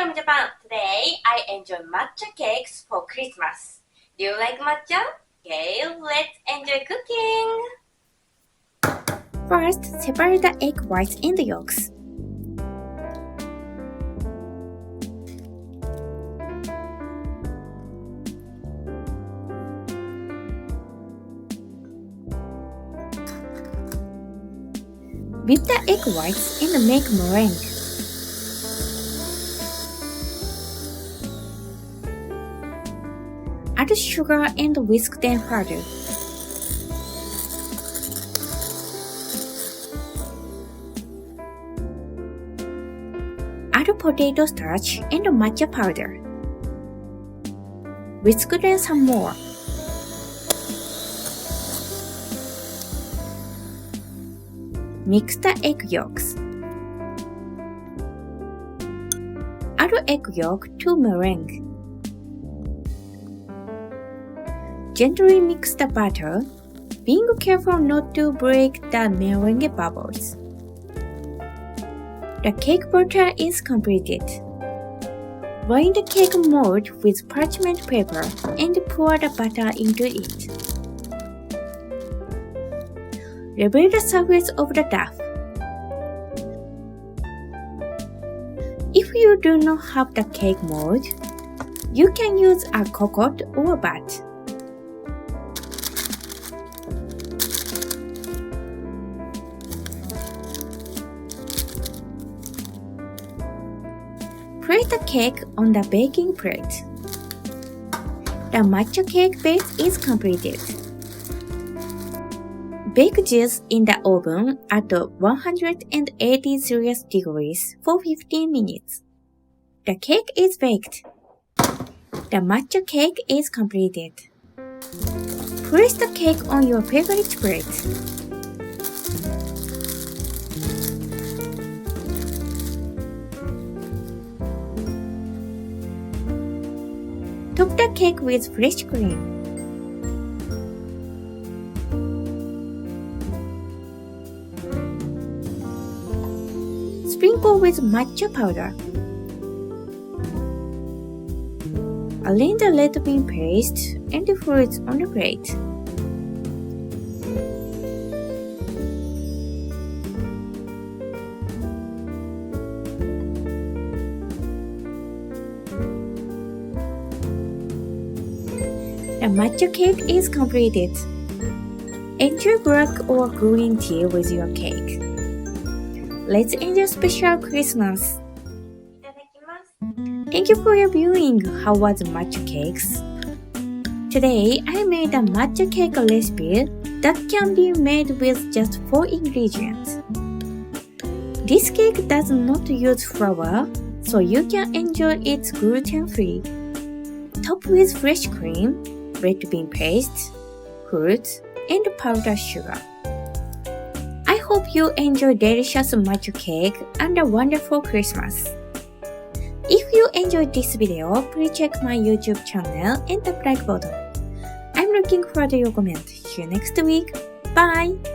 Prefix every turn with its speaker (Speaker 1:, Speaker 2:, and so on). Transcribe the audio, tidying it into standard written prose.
Speaker 1: from Japan. Today, I enjoy matcha cakes for Christmas. Do you like matcha? Okay, let's enjoy cooking!
Speaker 2: First, separate the egg whites and the yolks. Whip the egg whites and make meringue. Add sugar and whisk them further. Add potato starch and matcha powder. Whisk them some more. Mix the egg yolks. Add egg yolk to meringue. Gently mix the batter, being careful not to break the meringue bubbles. The cake batter is completed. Line the cake mold with parchment paper and pour the batter into it. Level the surface of the dough. If you do not have the cake mold, you can use a coconut or bat. Place the cake on the baking plate. The matcha cake base is completed. Bake this in the oven at 180 Celsius degrees for 15 minutes. The cake is baked. The matcha cake is completed. Place the cake on your favorite plate. Top the cake with fresh cream. Sprinkle with matcha powder. Arrange the red bean paste and the fruits on the plate. The matcha cake is completed. Enjoy black or green tea with your cake. Let's enjoy special Christmas. Thank you for your viewing. How was matcha cakes? Today I made a matcha cake recipe that can be made with just 4 ingredients. This cake does not use flour, so you can enjoy it gluten-free. Top with fresh cream, red bean paste, fruits, and powdered sugar. I hope you enjoy delicious matcha cake and a wonderful Christmas. If you enjoyed this video, please check my YouTube channel and the like button. I'm looking forward to your comment. See you next week. Bye!